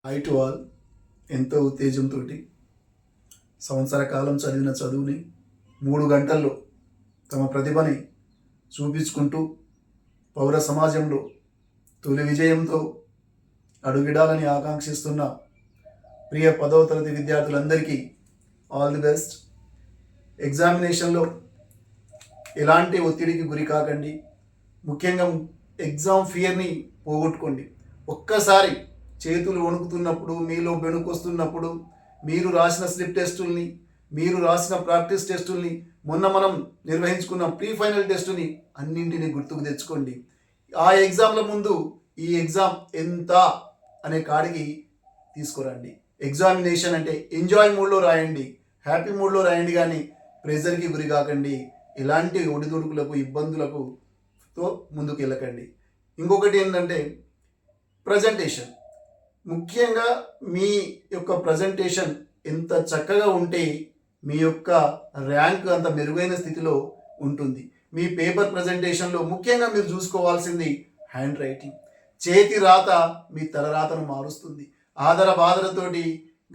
Hi to all. ఎంతో ఉత్తేజంతో సంవత్సర కాలం చదివిన చదువుని 3 గంటల్లో తమ ప్రతిభని చూపించుకుంటూ పౌర సమాజంలో తొలి విజయంతో అడుగిడాలని ఆకాంక్షిస్తున్న ప్రియ 10వ తరగతి విద్యార్థులందరికీ ఆల్ ది బెస్ట్. ఎగ్జామినేషన్లో ఎలాంటి ఒత్తిడికి గురి కాకండి. ముఖ్యంగా ఎగ్జామ్ ఫియర్ని పోగొట్టుకోండి. ఒక్కసారి చేతులు వణుకుతున్నప్పుడు, మీలో వస్తున్నప్పుడు, మీరు రాసిన స్లిప్ టెస్టుల్ని, మీరు రాసిన ప్రాక్టీస్ టెస్టుల్ని, మొన్న మనం నిర్వహించుకున్న ప్రీ ఫైనల్ టెస్టుని అన్నింటినీ గుర్తుకు తెచ్చుకోండి. ఆ ఎగ్జామ్ల ముందు ఈ ఎగ్జామ్ ఎంత అనే కాడికి తీసుకురండి. ఎగ్జామినేషన్ అంటే ఎంజాయ్ మూడ్లో రాయండి, హ్యాపీ మూడ్లో రాయండి, కానీ ప్రెజర్కి గురి కాకండి. ఇలాంటి ఒడిదుడుకులకు ఇబ్బందులకు ముందుకు వెళ్ళకండి. ఇంకొకటి ఏంటంటే ప్రజెంటేషన్. ముఖ్యంగా మీ యొక్క ప్రజెంటేషన్ ఎంత చక్కగా ఉంటే మీ యొక్క ర్యాంక్ అంత మెరుగైన స్థితిలో ఉంటుంది. మీ పేపర్ ప్రజెంటేషన్లో ముఖ్యంగా మీరు చూసుకోవాల్సింది హ్యాండ్ రైటింగ్. చేతి రాత మీ తలరాతను మారుస్తుంది. ఆదర బాధలతోటి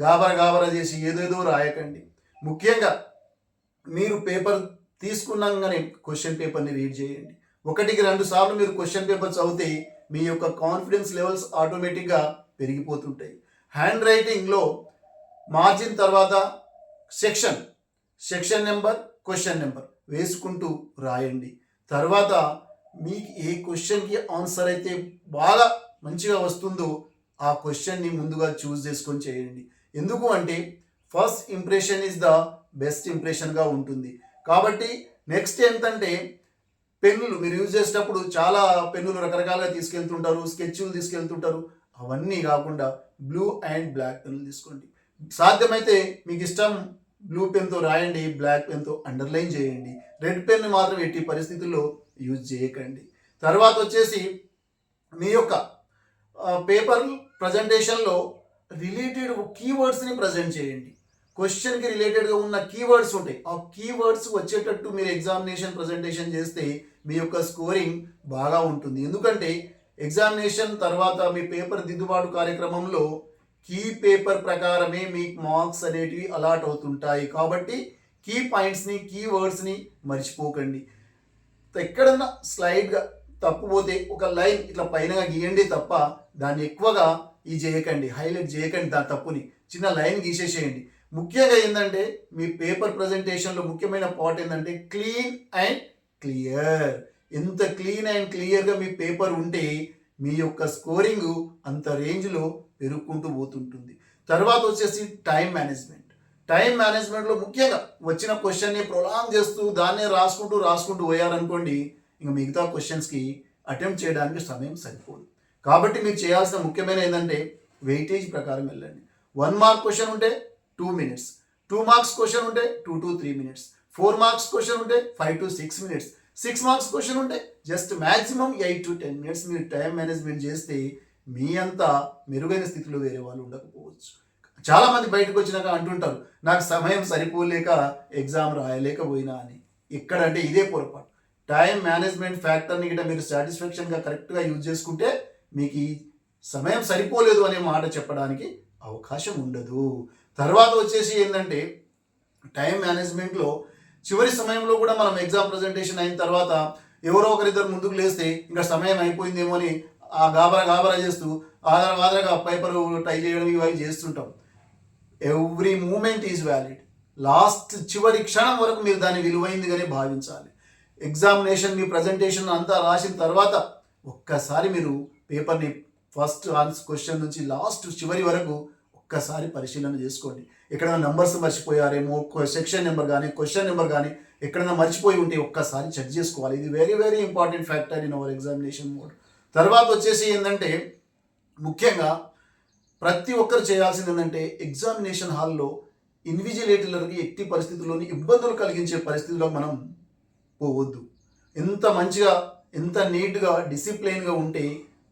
గాబర చేసి ఏదేదో రాయకండి. ముఖ్యంగా మీరు పేపర్ తీసుకున్నాగానే క్వశ్చన్ పేపర్ని రీడ్ చేయండి. 1-2 సార్లు మీరు క్వశ్చన్ పేపర్ చదివితే మీ యొక్క కాన్ఫిడెన్స్ లెవెల్స్ ఆటోమేటిక్గా పెరిగిపోతుంటాయి. హ్యాండ్ రైటింగ్లో మార్జిన్ తర్వాత సెక్షన్ నెంబర్, క్వశ్చన్ నెంబర్ వేసుకుంటూ రాయండి. తర్వాత మీకు ఏ క్వశ్చన్కి ఆన్సర్ అయితే బాగా మంచిగా వస్తుందో ఆ క్వశ్చన్ని ముందుగా చూస్ చేసుకొని చేయండి. ఎందుకు అంటే first impression is the best ఇంప్రెషన్గా ఉంటుంది. కాబట్టి నెక్స్ట్ ఏంటంటే పెన్నులు మీరు యూజ్ చేసేటప్పుడు చాలా పెన్నులు రకరకాలుగా తీసుకెళ్తుంటారు, స్కెచ్లు తీసుకెళ్తుంటారు. అవన్నీ కాకుండా బ్లూ అండ్ బ్లాక్ పెన్నులు తీసుకోండి. సాధ్యమైతే మీకు ఇష్టం బ్లూ పెన్తో రాయండి, బ్లాక్ పెన్తో అండర్లైన్ చేయండి. రెడ్ పెన్ మాత్రం ఎట్టి పరిస్థితుల్లో యూజ్ చేయకండి. తర్వాత వచ్చేసి మీ యొక్క పేపర్ ప్రజెంటేషన్లో రిలేటెడ్ కీవర్డ్స్ని ప్రజెంట్ చేయండి. క్వశ్చన్కి రిలేటెడ్గా ఉన్న కీవర్డ్స్ ఉంటాయి. ఆ కీవర్డ్స్ వచ్చేటట్టు మీరు ఎగ్జామినేషన్ ప్రజెంటేషన్ చేస్తే మీ యొక్క స్కోరింగ్ బాగా ఉంటుంది. ఎందుకంటే ఎగ్జామినేషన్ తర్వాత మీ పేపర్ దిద్దుబాటు కార్యక్రమంలో కీ పేపర్ ప్రకారమే మీకు మార్క్స్ అనేటివి అలాట్ అవుతుంటాయి. కాబట్టి కీ పాయింట్స్ని, కీవర్డ్స్ని మర్చిపోకండి. ఎక్కడన్నా స్లైడ్గా తప్పుపోతే ఒక లైన్ ఇట్లా పైన గీయండి తప్ప దాన్ని ఎక్కువగా చేయకండి, హైలైట్ చేయకండి. దాని తప్పుని చిన్న లైన్ గీసేసేయండి. ముఖ్యంగా ఏంటంటే మీ పేపర్ ప్రజెంటేషన్లో ముఖ్యమైన పార్ట్ ఏంటంటే క్లీన్ అండ్ క్లియర్. ఎంత క్లీన్ అండ్ క్లియర్గా మీ పేపర్ ఉంటే మీ యొక్క స్కోరింగ్ అంత రేంజ్లో పెరుగుకుంటూ పోతుంటుంది. తర్వాత వచ్చేసి టైం మేనేజ్మెంట్లో ముఖ్యంగా వచ్చిన క్వశ్చన్ని ప్రొలాంగ్ చేస్తూ దాన్నే రాసుకుంటూ పోయారనుకోండి, ఇంకా మిగతా క్వశ్చన్స్కి అటెంప్ట్ చేయడానికి సమయం సరిపోదు. కాబట్టి మీరు చేయాల్సిన ముఖ్యమైన ఏంటంటే వెయిటేజ్ ప్రకారం వెళ్ళండి. 1 మార్క్ క్వశ్చన్ ఉంటే 2 minutes, 2 marks క్వశ్చన్ ఉంటే 2 to 3 minutes, 4 marks క్వశ్చన్ ఉంటే 5 to 6 minutes, 6 marks క్వశ్చన్ ఉంటే జస్ట్ మ్యాక్సిమం 8 to 10 minutes. మీరు టైం మేనేజ్మెంట్ చేస్తే మీ అంతా మెరుగైన స్థితిలో వేరే వాళ్ళు ఉండకపోవచ్చు. చాలామంది బయటకు వచ్చినాక అంటుంటారు, నాకు సమయం సరిపోలేక ఎగ్జామ్ రాయలేకపోయినా అని. ఎక్కడంటే ఇదే పొరపాటు. టైం మేనేజ్మెంట్ ఫ్యాక్టర్ని గిట్ట మీరు సాటిస్ఫాక్షన్గా కరెక్ట్గా యూజ్ చేసుకుంటే మీకు ఈ సమయం సరిపోలేదు అనే మాట చెప్పడానికి అవకాశం ఉండదు. తర్వాత వచ్చేసి ఏంటంటే టైం మేనేజ్మెంట్లో చివరి సమయంలో కూడా మనం ఎగ్జామ్ ప్రజెంటేషన్ అయిన తర్వాత ఎవరో ఒకరిద్దరు ముందుకు లేస్తే ఇంకా సమయం అయిపోయిందేమో అని ఆ గాబరా చేస్తూ ఆదరగా పేపర్ టై చేయడం ఇవి చేస్తుంటాం. Every moment is valid. చివరి క్షణం వరకు మీరు దాన్ని విలువైందిగానే భావించాలి. ఎగ్జామినేషన్ మీ ప్రజెంటేషన్ అంతా రాసిన తర్వాత ఒక్కసారి మీరు పేపర్ని ఫస్ట్ క్వశ్చన్ నుంచి చివరి వరకు ఒక్కసారి పరిశీలన చేసుకోండి. ఎక్కడైనా నంబర్స్ మర్చిపోయారేమో, సెక్షన్ నెంబర్ కానీ క్వశ్చన్ నెంబర్ కానీ ఎక్కడైనా మర్చిపోయి ఉంటే ఒక్కసారి చెక్ చేసుకోవాలి. ఇది very very important factor in our examination mode. తర్వాత వచ్చేసి ఏంటంటే ముఖ్యంగా ప్రతి ఒక్కరు చేయాల్సింది ఏంటంటే ఎగ్జామినేషన్ హాల్లో ఇన్విజిలేటర్లకి ఎట్టి పరిస్థితుల్లోని ఇబ్బందులు కలిగించే పరిస్థితుల్లో మనం పోవద్దు. ఎంత మంచిగా, ఎంత నీట్గా, డిసిప్లైన్గా ఉంటే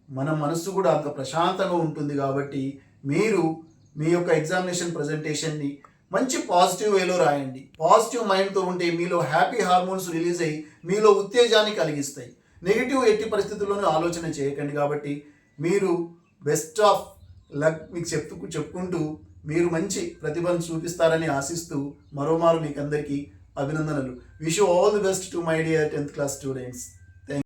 మన మనస్సు కూడా అంత ప్రశాంతంగా ఉంటుంది. కాబట్టి మీరు మీ యొక్క ఎగ్జామినేషన్ ప్రజెంటేషన్ని మంచి పాజిటివ్ వేలో రాయండి. పాజిటివ్ మైండ్తో ఉంటే మీలో హ్యాపీ హార్మోన్స్ రిలీజ్ అయ్యి మీలో ఉత్తేజాన్ని కలిగిస్తాయి. నెగిటివ్ ఎట్టి పరిస్థితుల్లోనూ ఆలోచన చేయకండి. కాబట్టి మీరు బెస్ట్ ఆఫ్ లక్ మీకు చెప్పుకుంటూ మీరు మంచి ప్రతిభను చూపిస్తారని ఆశిస్తూ మరోమారు మీకు అందరికీ అభినందనలు. Wish you all the best to my dear 10th class students.